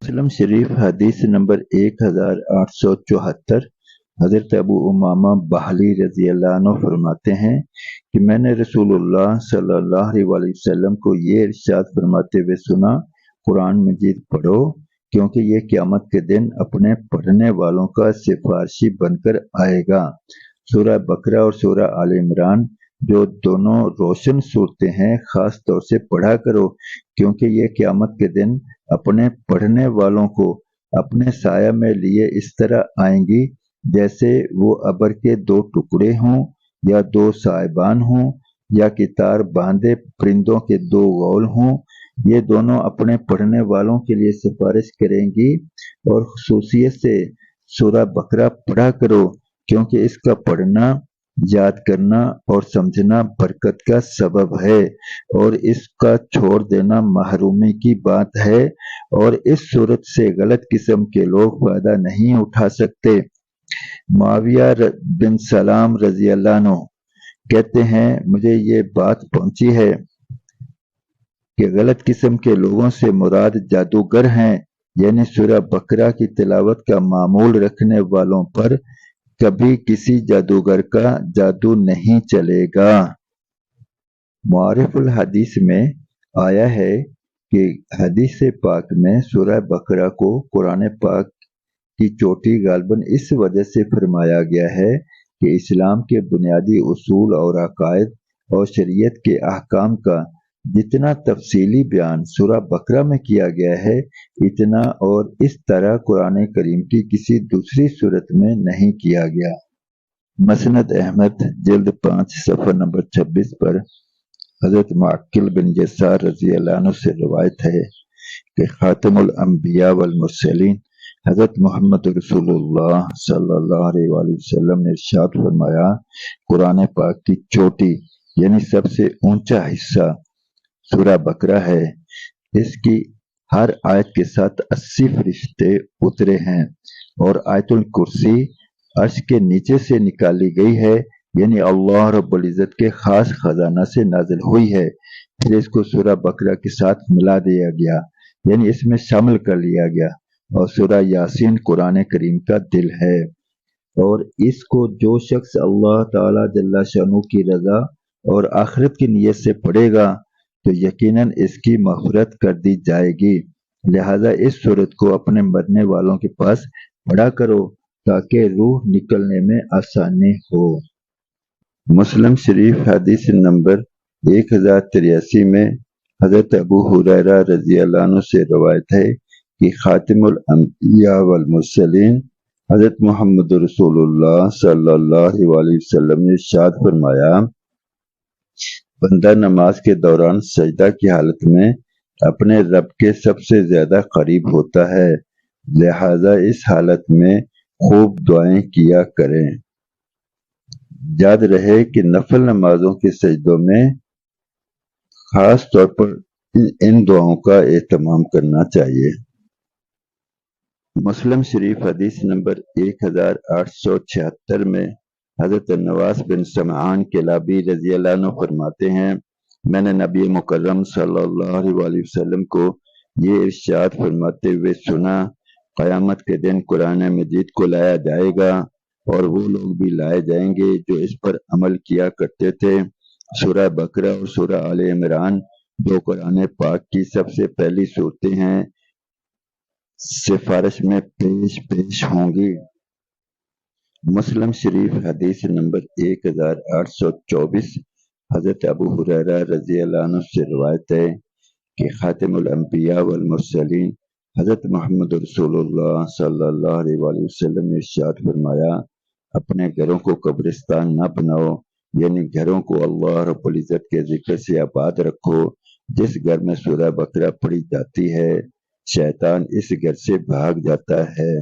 मुस्लिम शरीफ हदीस नंबर 1874। हजरत अबू उमामा बाहली रजी अल्लाह अन्हु फरमाते हैं कि मैंने रसूलुल्लाह सल्लल्लाहु अलैहि वसल्लम को ये इरशाद फरमाते हुए सुना, कुरान मजीद पढ़ो क्योंकि ये क़यामत के दिन अपने पढ़ने वालों का सिफारशी बनकर आएगा। सूरह बकरा और सूरह आल इमरान जो दोनों रोशन सूरतें हैं, खास तौर से पढ़ा करो क्योंकि ये क़यामत के दिन अपने पढ़ने वालों को अपने साया में लिए इस तरह आएंगी जैसे वो अबर के दो टुकड़े हों या दो साहिबान हों या कितार बांधे परिंदों के दो गौल हों। ये दोनों अपने पढ़ने वालों के लिए सिफारिश करेंगी और खुसूसियत से सूरह बकरा पढ़ा करो क्योंकि इसका पढ़ना, याद करना और समझना बरकत का सबब है और इसका छोड़ देना महरूमी की बात है और इस सूरत से गलत किस्म के लोग फायदा नहीं उठा सकते। मुआविया बिन सलाम रजी अल्लाह अन्हु कहते हैं, मुझे ये बात पहुंची है कि गलत किस्म के लोगों से मुराद जादूगर हैं, यानी सूरह बकरा की तिलावत का मामूल रखने वालों पर कभी किसी जादूगर का जादू नहीं चलेगा। मुआरिफुल हदीस में आया है कि हदीस पाक में सूरह बकरा को कुरान पाक की चोटी गालबन इस वजह से फरमाया गया है कि इस्लाम के बुनियादी उसूल और अकायद और शरीयत के अहकाम का जितना तफसीली बयान सूरह बकरा में किया गया है, इतना और इस तरह कुरान करीम की किसी दूसरी सूरत में नहीं किया गया। मसनद अहमद जिल्द 5 सफ़ा नंबर 26 पर हजरत मुअक्किल बिन यसार रजी अल्लाह अन्हु से रवायत है कि खातमुल अंबिया वल मुरसलीन हजरत मोहम्मद रसूलुल्लाह सल्लल्लाहु अलैहि वसल्लम ने इरशाद फरमाया, कुरान पाक की चोटी यानी सबसे ऊंचा हिस्सा सूरह बकरा है। इसकी हर आयत के साथ 80 फरिश्ते उतरे हैं और आयतुल कुर्सी अर्श के नीचे से निकाली गई है, यानी अल्लाह रब्बुल इज्जत के खास खजाना से नाजिल हुई है। फिर इसको सूरह बकरा के साथ मिला दिया गया, यानी इसमें शामिल कर लिया गया और सूरह यासीन कुरान करीम का दिल है और इसको जो शख्स अल्लाह ताला जल्ला शानू की रजा और आखिरत की नीयत से पढ़ेगा तो यकीनन इसकी मग़फ़िरत कर दी जाएगी। लिहाजा इस सूरत को अपने मरने वालों के पास पढ़ा करो ताकि रूह निकलने में आसानी हो। मुस्लिम शरीफ हदीस नंबर 1083 में हजरत अबू हुरैरा रजी अल्लाह अन्हु से रवायत है कि खातिमुल अंबिया वल मुरसलीन हजरत मोहम्मद रसूलुल्लाह सल्लल्लाहु अलैहि वसल्लम ने इरशाद फरमाया, बंदा नमाज के दौरान सजदा की हालत में अपने रब के सबसे ज्यादा करीब होता है, लिहाजा इस हालत में खूब दुआएं किया करें। याद रहे कि नफल नमाजों के सजदों में खास तौर पर इन दुआओं का एहतमाम करना चाहिए। मुस्लिम शरीफ हदीस नंबर 1876 में हजरत नवास बिन समआन किलाबी रजी अल्लाह अन्हु फरमाते हैं, मैंने नबी मुकर्रम सल्लल्लाहु अलैहि वसल्लम को ये इरशाद फरमाते हुए सुना, क़यामत के दिन कुरान मजीद को लाया जाएगा और वो लोग भी लाए जाएंगे जो इस पर अमल किया करते थे। सूरह बकरा और सूरह आल इमरान जो कुरान पाक की सबसे पहली सूरतें हैं, सिफारिश में पेश होंगी। मुस्लिम शरीफ हदीस नंबर 1824 हजरत अबू हुरैरा रजी अल्लाह अन्हु से रवायत है कि खातिमुल अंबिया वल मुरसलीन हजरत मोहम्मद रसूलुल्लाह सल्लल्लाहु अलैहि वसल्लम ने इरशाद फरमाया, अपने घरों को कब्रिस्तान न बनाओ, यानी घरों को अल्लाह रब्बुल इज्जत के जिक्र से आबाद रखो। जिस घर में सूरह बकरा पढ़ी जाती है, शैतान इस घर से भाग जाता है।